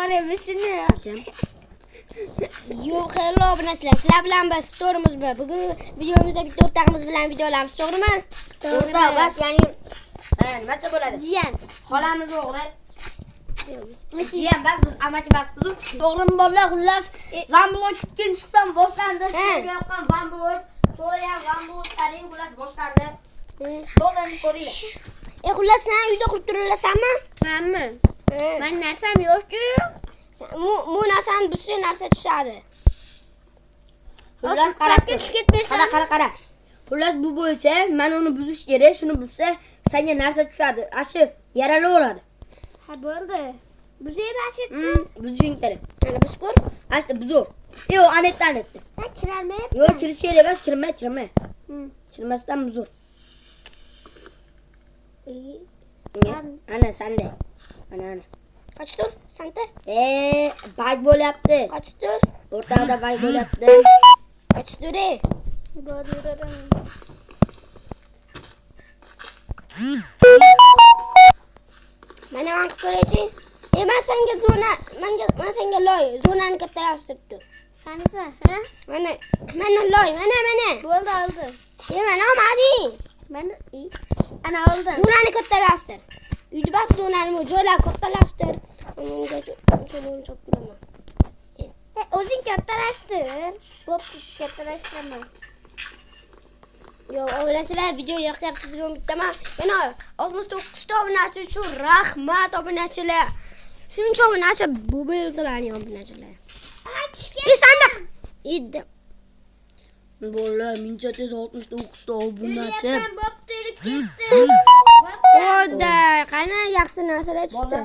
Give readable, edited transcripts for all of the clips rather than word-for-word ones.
emisini. Yo'q, hello obunachilar. Sizlar bilan biz storimizda bugun videomizda bitta o'rtog'imiz bilan video olamiz, to'g'rimi? O'rtoq bas, ya'ni nima bo'ladi? Jiyan. Xolamiz o'g'li. Jiyan bas, biz amaki bas biz. To'g'rimi bolalar, xullas Van Blok ikkinchi chiqsam boshlandi. Sizga yoqqan Van Blok, so'ra ham Van Blok taring xullas boshlandi. To'g'rimi ko'ringlar. Xullas sen uyda qilib turasanmi? Menmi? Men narsam yo'q-ku. Bu narsani buzsa narsa tushadi. Xullas qarab tushib ketmaysan. Qara. Xullas bu bo'yicha men uni buzish kerak, shuni buzsa senga narsa tushadi. Ashi yaralaveradi. Ha, bo'ldi. Buzay bashitdi. Buzishing kerak. Mana buz ko'r. Asta buzo. Yo'q, anetdan. Ha, kirolmayapti. Yo'q, kirish kerak emas, kirma. Kirmasdan buzur. Ana sende. Ana. Qoch tur, santa. Bag bo'lyapti. Qoch tur. O'rtada bag bo'lyapti. Qoch tur. Bo'diradim. Mana men ko'raychi. Men senga zona, men senga loy, zonani kattalashtiribdi. Sanisa, ha? Mana loy, mana. Bo'ldi, oldi. Mana olmadi. Mana ana oldi. Zonani kattalashtir. Uyda bas zonani joylar kattalashtir. Unga cho'pini cho'piraman. O'zing kattalashtir. Bo'pti, kattalaштiraman. Yo'q, obunachilar video yoqyapti degan bittaman. Yana 69 ta obunachi uchun rahmat obunachilar. Shuncha obunachi bu bildirani obunachilar. Sandiq. Iddi. Bolalar, mincha tez 69 ta obunachi. Bo'pti, ketdi. O'da, qani yaxshi narsalar tushdi.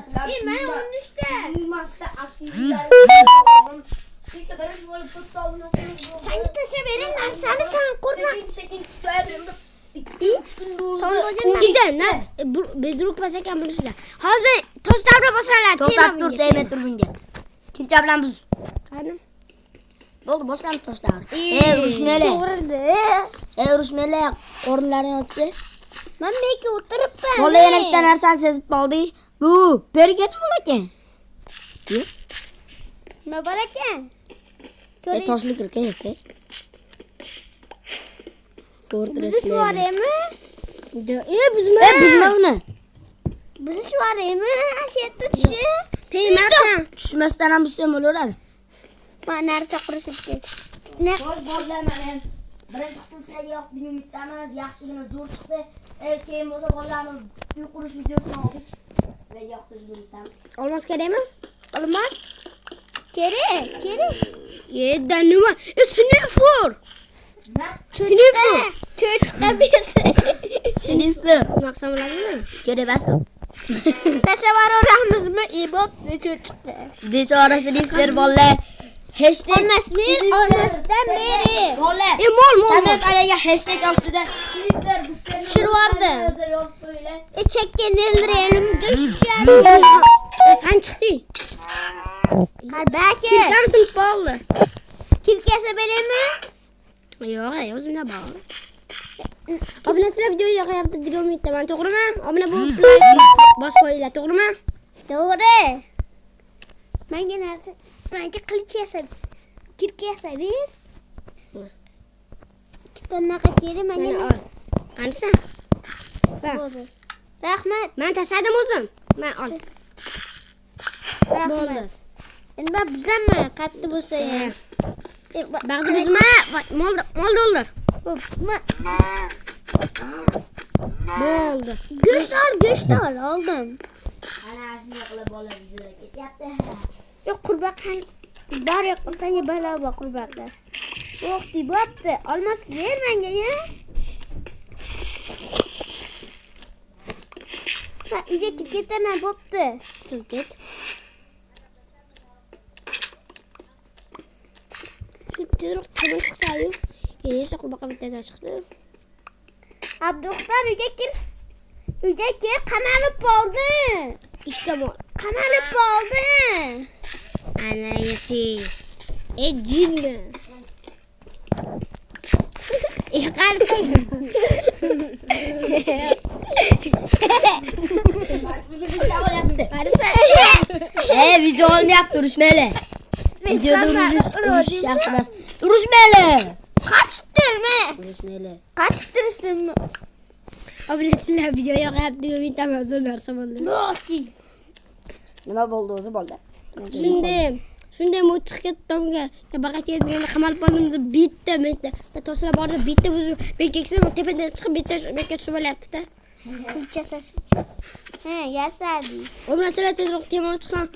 Mana 13 ta. Masta aktivlar. Chunki birinchi bo'lib bitta obunachi. Senga tashlab bering narsani sen qo'rqma. Sekin tutayapti. 2-3 kun bo'ldi. Uyda bedruk bas ekan bilasizlar. Hozir tosh davra boshlanadi. To'xtab tur, tegmay tur bunga. Kimcha bilan buz. Qani? Bo'ldi, boshlandi tosh davra. Urushmaylar. To'g'rida. Urushmaylar. O'rinlarini ochsa. Men meka o'tiribman. Bola yana bitta narsani sezib qoldik. Bu bergat bo'l ekan. Nima bor ekan? Toshli kirka esa. Bizni shuvaraymi? Buzma uni. Bizni shuvaraymi? Ashiyatda tushi. Tegmarsan. Tushmasdan ham buzsam bo'laveradi. Men narsa qurishib ket. Bolalar men birinchi qism sizlarga yoqdingiz umidamiz, yaxshigina zo'r chiqdi. Keyin bo'lsa bolalarni uy qurish videosini oldik. Sizlarga yoqtirishni umidamiz. Olmas kerakmi? Olmas. Kerak. Yeda nima? Sinifur. Sinifur. Cho'chqa berdi. Sinifur. Maqsam bo'ladimi? Kerak emas bu. Tashavvaramizmi? Ibop cho'chqa. Bechora sinifur bolalar. Hashtag olmasdan beri. Bolalar. Mol. Tabiat alayga hashtag ostida sinifur bizlar Tushirvardi. Yozib qo'yinglar. Chekka neldirelim düşüşadi. Sen çıktı. Belki. Kilkamsın bağlı. Kilkese vereyim Yok, o'zimda bor. Obunachilar videoga yoqyapti degan umiddaman, to'g'rimi? Obuna bo'lib bosh qo'yinglar, to'g'rimi? To'g'ri. Menga qilich yasab, kirka yasab ber. Ikkita naqa kerak menga. Qanisa? Bo'ldi. Rahmat. Men tashladim o'zim. Men ol. Bo'ldi. Endi men buzaman, qatti bo'lsa ham. Bag'di buzma, mol o'ldir. Bo'ldi. Go'sht ol, oldim. Ana shunday qilib bola videoga ketyapti. Yo'q, qurbaqan bor yo'qsanga balo bor qurbaqlar. Yo'qdi, bo'pti. Olmas ber menga ya. Men uyga ketaman, bo'pti. Ket. Tezroq chiqsa-yu. Yesa qurbaqa bitta chiqdi. Abduxtor uyga kir. Qamalib qoldi. Ikkita bor. Qamalib qoldi. Ana yesi. Jinni. Qarasa. Qarasa. Video olyapti, urushmayli. Videoda urush yaxshi emas. Urushmayli. Qachiqtirma. Urushmayli. Qachiqtirsinmi? Obunachilar video yoqyapti, umid qilaman zo'r narsa bo'ldi. Nima bo'ldi o'zi bo'ldi? Shunday mu chiqib ketdimga. Baqa kelganda qamalib qoldim deb bitta to'slar bordi, bitta o'zi bekeksam tepadan chiqib bitta tushib olyapti-da. Tilchasiz. Yasadi. Obunachilar tezroq temir chiqsam,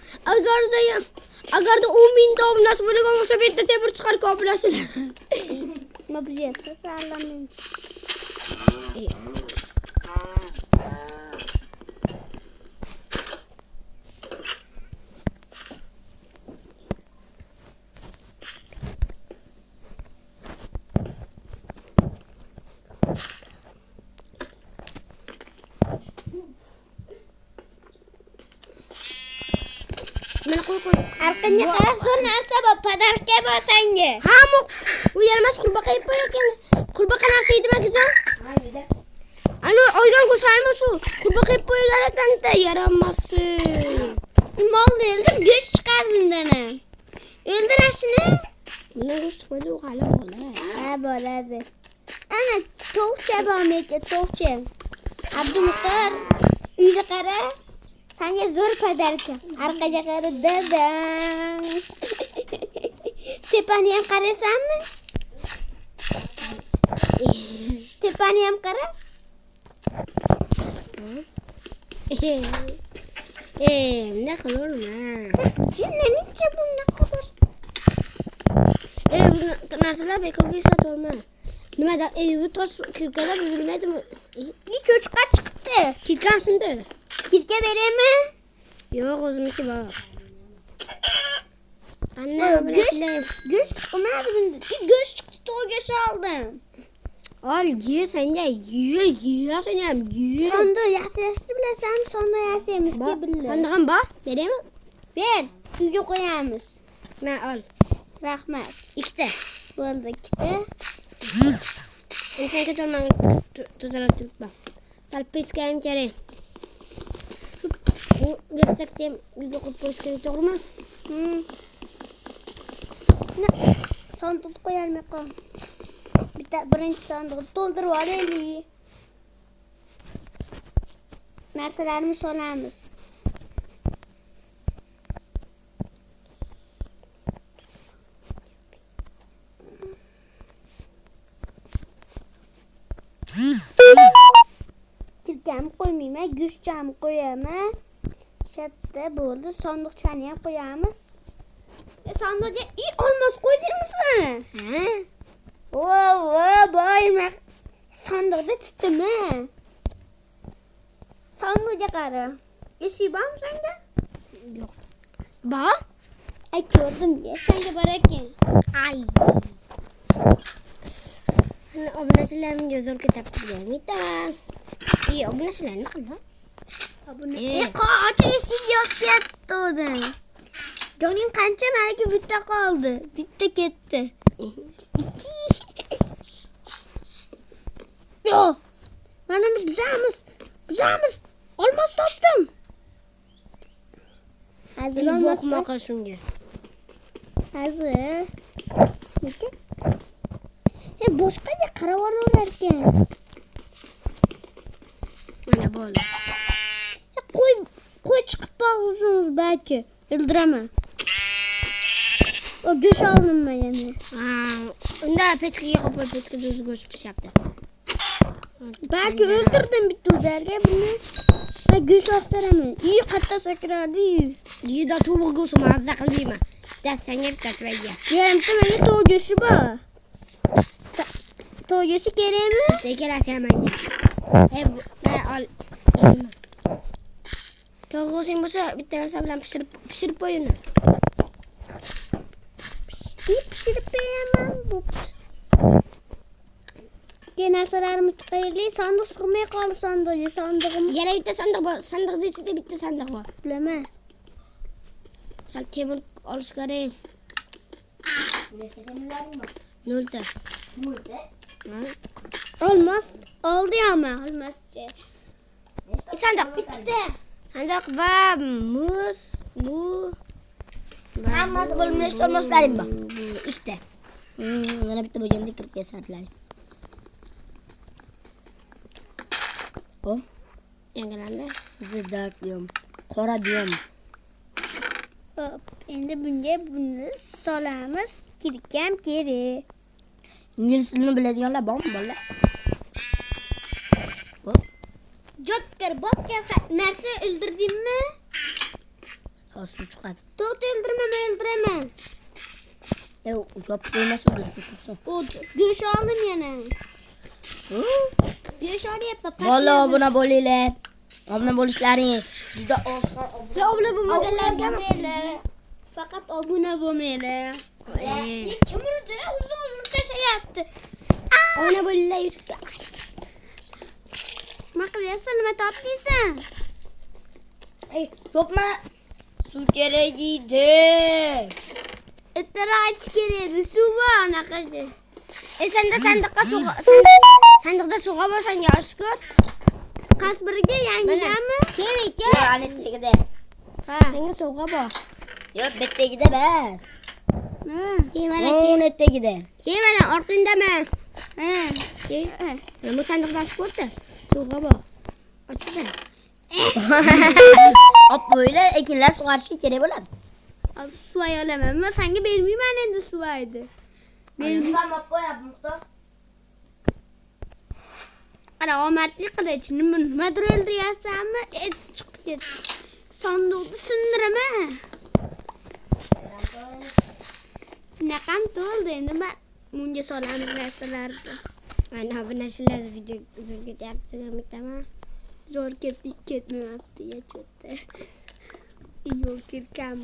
agarda 10 ming obunachi bo'lgan bo'lsa bitta temir chiqar obunachilar. Nima bo'lyapsiz? Salaming. Mana qo'y. Arqanga qarab zo'r narsa bor, padarka bor senga. Hamma u yermas qurbaqa yeb qo'ygan. Qurbaqa narsa yedi akajon? Mayli. Ana olgan go'shalmi shu? Qurbaqa yeb qo'ygan ekan-da, yaramasi. Molni o'ldirib go'sht chiqardingdana. O'ldirashini? Nima go'sht chiqmadi, u hali bola. Ha, bo'ladi. Ana tovuqcha bormi-ki, tovuqcha. Abdumuxtor, uyga qara. Senga zo'r padarka. Arqaga qara, dadam. Tepani ham qaraysanmi? Tepani ham qara. Nima qilaman? Jinnicha bunaqa bor. Bu narsalar bekorga ishlatorma. Nimada? Bu tosh kirkalar buzilmaydimi? Cho'chqa chiqdi. Kirkam shunda. Kirka beraymi? Yo'q, o'zimniki bor. Anna, Go'sht chiqmadi bunda. Go'sht chiqdi, to'yga soldim. ol, ye senga, ye sen ham ye. Sonda yasashni bilasan, sonda yasaymiz-ki billah. Sonda ham bor, beraymi? Ber, uyga qo'yamiz. Men ol. Rahmat. Ikkita. Bo'ldi, ikkita. Sen ketolmang, tuzalab turibman. Sal pechkayim kerak. Shu gastakni uyga qo'yib qo'yish kerak, to'g'rimi? Sanduq qo'yalmay qol. Birinchi sanduqni to'ldirib olaylik. Narsalarimizni solamiz. Kirkam qo'ymayman, go'shtchani qo'yaman. Shatta bo'ldi, sanduqchani ham qo'yamiz. Sanduqga olmos qo'ydingmi? Ha? Boyma. Sanduqda tutdimi? Sanduqga qara. Eshik bormi senda? Yo'q. Bor? Ay ko'rdim, senga bor ekan. Ay. Obunachilarimga zo'r ketyapti deyman. Obunachilar nima qildi? Qochi eshik yotyapti o'zim. Joning qancha malaka bitta qoldi. Bitta ketdi. Yo. Mana buzamiz. Olmos topdim. Hazır olmos Boqmoq shunga. Hazır. Nega? Boshqaga qarab olar ekan. Mana bo'ldi. Qo'y chiqib qolsin balki. O'ldiraman. O go'sht oldim yana. Unda pechkaga qo'yib pechkada o'zi go'sht pishyapti. Balki o'ldirdim bitta o'zarga buni. Va go'sht oqtaraman. Qatta sakradi. Yida tovuq go'shti mazza qilmayman. Dassanga tasvayga. Yarimta menga tovuq go'shti bor. Tovuq go'shti kerakmi? Tekelasi menga. Ol. Tovuq go'shting bo'lsa bitta narsa bilan pishirib qo'ying. Pishirib qo'yaman bu. Narsalarimizni chiqaylik. Sanduq sig'may qoldi sanduqga. Sanduqim. Yana bitta sanduq bor. Sanduqda ichida bitta sanduq bor. Bilaman. Sal temir olish kerak. Nolta. Olmos oldi ama olmascha. Sanduq bitta. Sanduq va muz. Bu Hammasi bo'lmas to'rmoslarim bor. bu ikkita. Yana bitta bo'lganda 40 ga sartlaring. Hop. Yangilandi. Zidak diyorum. Qora diyorum. Hop, endi bunga buni solamiz. Kirkam kerak. İngliz tilini biladiganlar bormi bolalar? Jokker, bokker narsa o'ldirdingmi? Hozir chiqadi. To'g'ri o'ldiraman. Yop qo'ymasin do'stlar tursin. O go'sht oldim yana. Go'sht olyapman. Bola obuna bo'linglar. Obuna bo'lishlaring juda oson. Sizlar obuna bo'lmaganlargami? Faqat obuna bo'lmanglar. Kim urdi? Uzun tashlayapti. Obuna bo'linglar YouTube'ga. Nima qilyapsan? Nima topdingsan? Yopma. Suv kerak edi. Ittira aytish kerak edi. Suv bor anaqaga. Senda sandiqda suvga bo'lsang Ashkur. Qas biriga yangigami? Kelmaydi. Ya'ni tegida. Ha. Senga suvga bor. Yo'q, bittegida bas. Mana O'n tegida. mana orqangdaman. Ha. Bu sandiqda Ashkurda. Suvga bor. Ochida. Op böyle ekinlar sug'orishga kerak bo'ladi. Suv olaman. Men senga bermayman endi suvaydi. Menga mop qo'yapman muxtor. Ana omadli qilich. Nimadir o'ldiryapsanmi? Chiqib ket. Sanduqni sindiraman. Naqam to'ldi endi men bunga solamiz narsalarni. Mana bu narsalar video zo'r ketyapti, umiddaman. Zo'r ketmayapti cho'tta. Yo'q kirkam.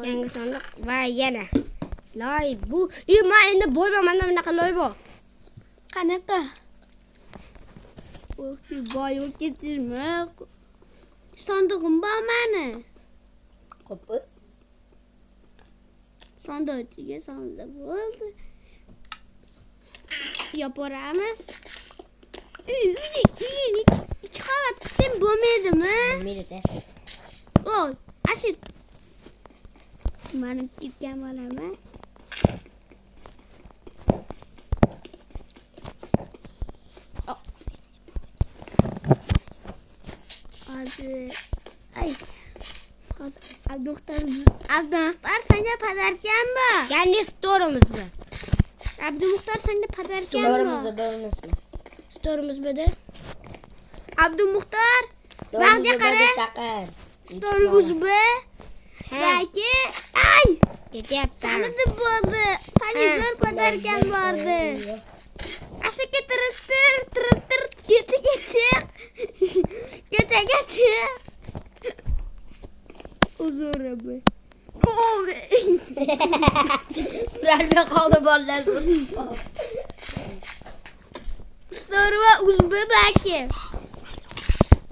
Yangi sandiq va yana loy bu. Men endi bo'lma, menda bunaqa loy bor. Qanaqa? Boy ketdingmi? Sandig'im bor meni. Qo'pib. Sandiqchiga sandiq bo'ldi. Yaparamiz. Uyni ikki qavat qilsam bo'lmaydimi? Bo'lmaydi. Voy, ashit. Mani ketgan olaman. Ay. Hozir Abduxtar senga padarkan bor. Yangi storimiz bu. Abduxtar senga padarkan Storimizda bor. bo'lmasmi? Storimiz bu. Abduxtar, Storimizda Bag'ga qara. chaqir. Storimiz bu. Balki ay, Ketyapti. seni deb bo'ldi. Televizor padarkan bordi. Ashaka tirib Kecha. Uzun bu. Ularga qoldi bolalar. Storva uzbe belki.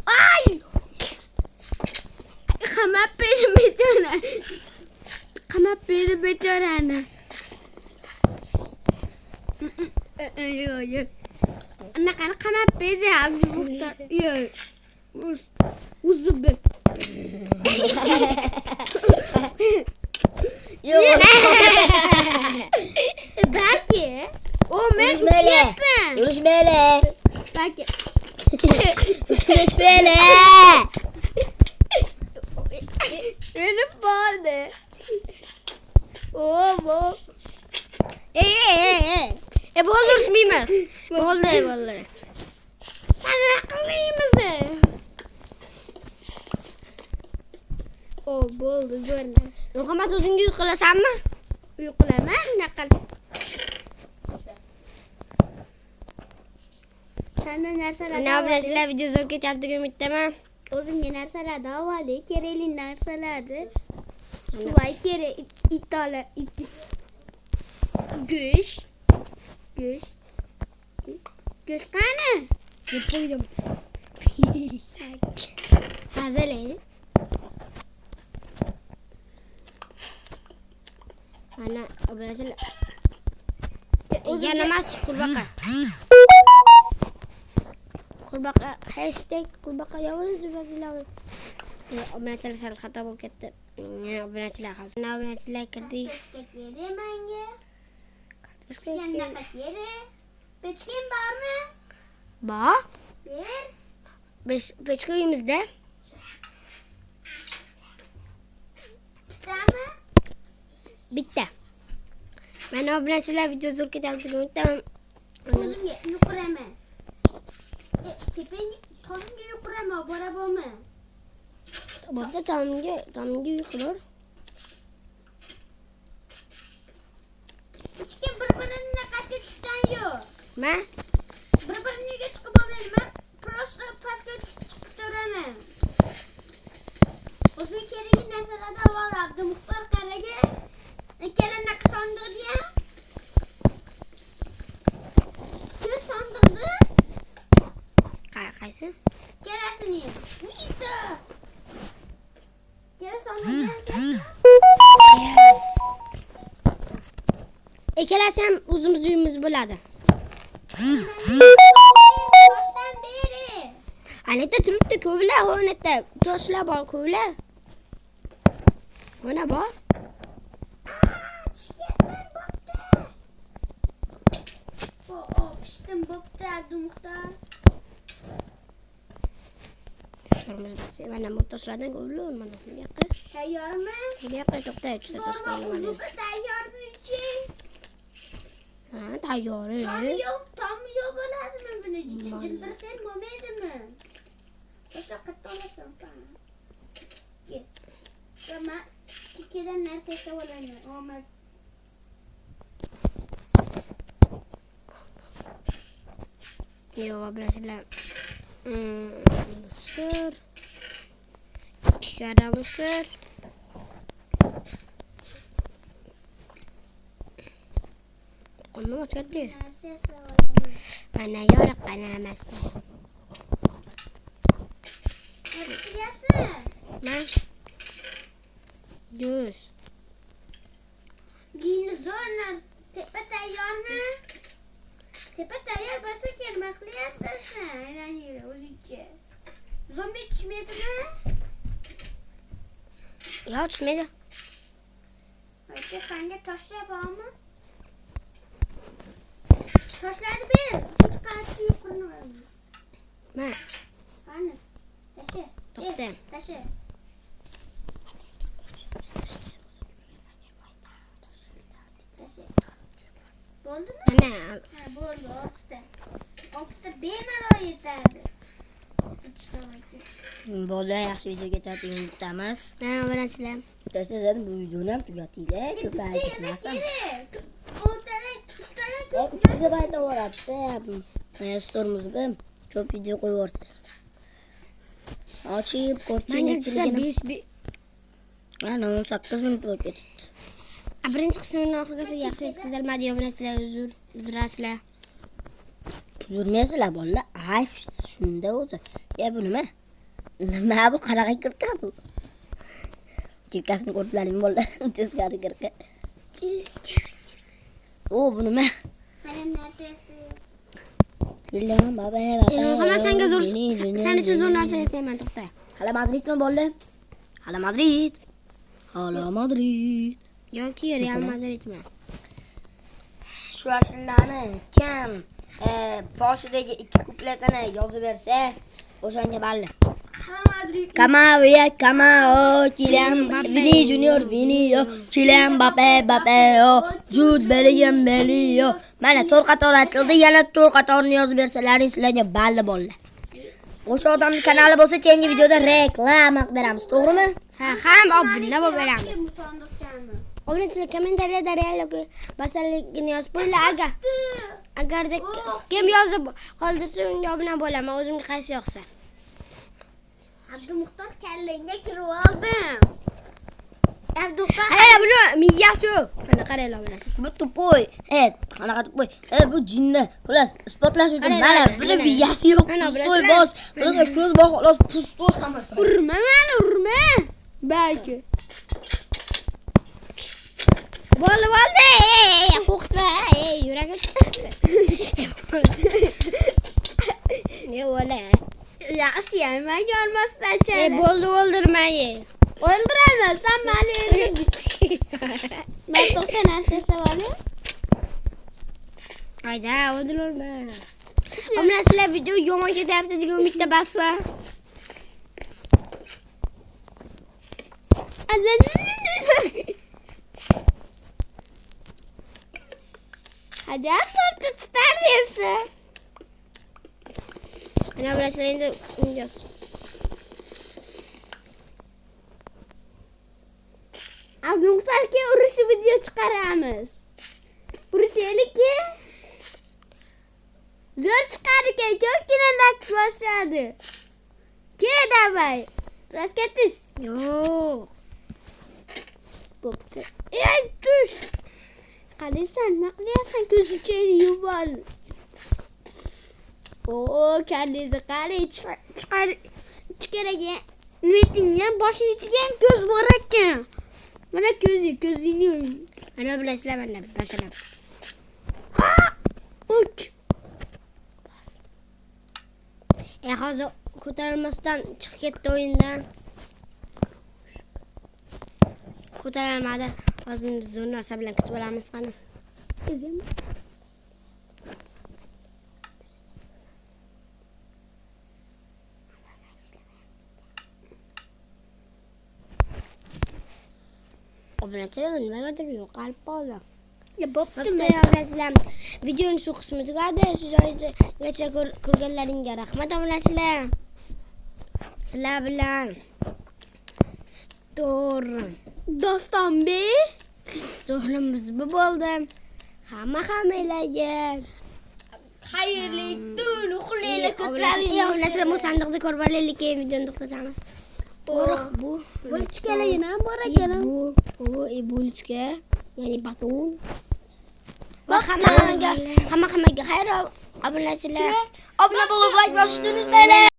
Ay! Qamab beni beçarana. Yo'q. Anaqani qamab bedi Abduxtar. Yo'q. Uzbe. Yo'q. Belki. O men Böyle. yapayım. Yurish böyle. Belki. Yurish böyle. Benim vardı. Oo. Bo'ldi urishmaymiz. Bo'ldi. Sen akıllıymışsın. O bo'ldi zo'rlar. Muhammad o'zingga uyqulasanmi? Uyqulaman naqal. Senda narsalar. Mana bu narsalar video zo'r ketyapti, umiddaman. O'zimga narsalar davoli, kerakli narsalardir. Suvay kerak, itola, go'sht. Go'sht qani? Yeb qo'ydim. Hazırlayın. Mana obrasel. Yana mas kurbaqa. Kurbaqa hashtag kurbaqa yavuz vazilav. Obrasel sal xato bo'lib ketdi. Obunachilar hozir obunachilar kirdik. Pechka kerak menga. Pechkanda kerak. Pechkam bormi? Bor. Ber. Pechka uyimizda. Bittami? Bitta. Men obunachilar video zo'r ketyapti. Unutdim. O'zimga yuqiraman. Tepangga, tomga yuqiraman, borabomi? Bo'pti, tomga yuqur. Pechkam bir-birini qatga tushdan yo'q. Men Bir-biriniga chiqib olmayman. Prosta pastga chiqib turaman. O'zing kerakli narsalarni avval Abdumuxtor qaraga. Ikkala sandiqni ham. Shu sandiqni qaysi? kelasini. Uyda. Kela sandiqni. Ikkalasi ham o'zimiz uyimiz bo'ladi. Boshdan beri. Anita turibdi ko'vlar, o'natda toshlar bor ko'vlar. Mana bor. Tushganman bo'pti. Pishdim bo'pti Abdumuxtor. Mana bu toshlardan ko'vlar mana bu yoqqa. Tayyormi? Bu yoqqa to'xta, uchta tosh qo'yaman. Uzuqi tayyormi uchun? Ha, tayyor. Tom yo'q bo'ladimi buni? Jildirsang bo'lmaydimi? O'sha qayerda olasan sen? Ket. Sama ikkidan narsa savolaman. Omad. Yo'q, bilasizlar. Musor. Ikkara musor. Qonni ochadi. Narsa savolaman. Mana yo'q qanamasi. Nima qilyapsan? Men Yuz. Giyni zo'r narsa. Tepa tayyormi? Tepa tayyor bo'lsa nima qilyapsan sen? Aylanib o'zingcha. Zombi tushmaydimi? Yo'q, tushmaydi. Aka senga toshlar bormi? Toshlarni ber. Uch qancha yuqorini bermi? Men Qani? Tasha. to'xta. Tasha. Tasha. Bo'ldimi? Mana Ha, bo'ldi. 6 ta. 6 ta bemalol yetadi. Bo'ldi, yaxshi video ketadi, unutamiz. mana bilasizlar. Sizlar bu videoni ham tugatinglar, ko'payib ketmasin. O'rtadan 3 ta. 3 GB oladi. Stormizda ko'p video qo'yib yuborsiz. Ochib, Menga desa ko'rchiligini. 5 Ana 18 minut bo'lib ketdi. birinchi qismini oxirigacha yaxshi yetkazolmadi, bilasizlar, uzrasizlar. Yurmaysizlar bolalar. Ay, shunda o'zi. Ya bu nima? Nima bu qanaqa kirka bu? Kirkasini ko'rdilaringmi bolalar? Teskari kirka. O, bu nima? Mana narsasi. Keldimi baba? Hamma senga zo'r, sen uchun zo'r narsa yasayman, to'xta. Hala Madridmi bolalar? Hala Madrid. Hala Madrid. Yoki Real Madridmi? Shu ashulani kim boshidagi 2 kupletini yozib bersa, o'shanga balli. Madrid. Kamavia, Kamao, Kylian Vini Junior, Vini, Kylian Mbappe, Jude Bellingham. Mana 4 qator aytildi, yana 4 qatorni yozib bersalaring sizlarga balli bolalar. O'sha odamning kanali bo'lsa, keyingi videoda reklama qilib beramiz, to'g'rimi? Ha, ham obuna bo'lib beramiz. Sandiqchami? Obunachilar kommentariyada Real yoki Barsaligini yozib qo'yinglar. Agarda kim yozib qoldirsa, unga obuna bo'laman, o'zimga qaysi yoqsa. Abdumuxtor kallangga kirib oldim. Abdumuxtor Qaranglar, buni miyasi yo'q. Mana qaranglar bilasiz. Bu tupoy. Qanaqa tupoy? Bu jinni. Xullas, isbotlash uchun mana buni miyasi yo'q. Tupoy bosh. Xullas, ko'z bor, xullas, pustoy hammasi. Urma meni, urma. Balki. Bo'ldi. Qo'rqma. Yuragim. Ne bo'la? yaxshi men yormasdan Bo'ldi, o'ldirmay. O'ldiramiz. Sen beni öldürdün. Ben to'xta narsa savoli. Hayda, o'ldirma. Ammo sizlar video yomon ketyapti degan umidda basma. Hadi atla tutar mısın? Ana burası endi uyuyoruz. Abi Muhtar'ki uruşu video çıkaramiz. Uruşaylik ki zo'r chiqadi ki ko'pgina like boshladi. Ke davay. Biraz ketish. Yo'q. Bo'pti. Ey tush. Qarasan, nima qilyapsan? Ko'zingni yumib ol. Oo, kallingizni qarang, chiqar. Kerak. Nimatingga boshing ichiga ham ko'z bor ekan. Mana ko'zingni. Ana bilasizlar mana başlayalım. Uç. Hozir ko'tarilmasdan chiqib ketdi o'yindan. Ko'tarilmadi. Hozir buni zo'r narsa bilan kutib olamiz qani. Obunachilar nimagadir yo'qolib qoldi. Bo'pti, obunachilar. Videoning shu qismi tugadi. Shu joyigacha ko'rganlaringga rahmat obunachilar. Sizlar bilan Dostonbek Dostonimiz bu bo'ldi. Hammalarga xayrli kun, uxlaylik, ko'klaringiz. Obunachilar bu sandiqda ko'rib videoni to'xtatamiz. Bu ichkaligina bor ekan. Bu bulchka, ya'ni baton. Va hammaga xayr obunachilar. Obuna bo'lib like bosishni unutmanglar.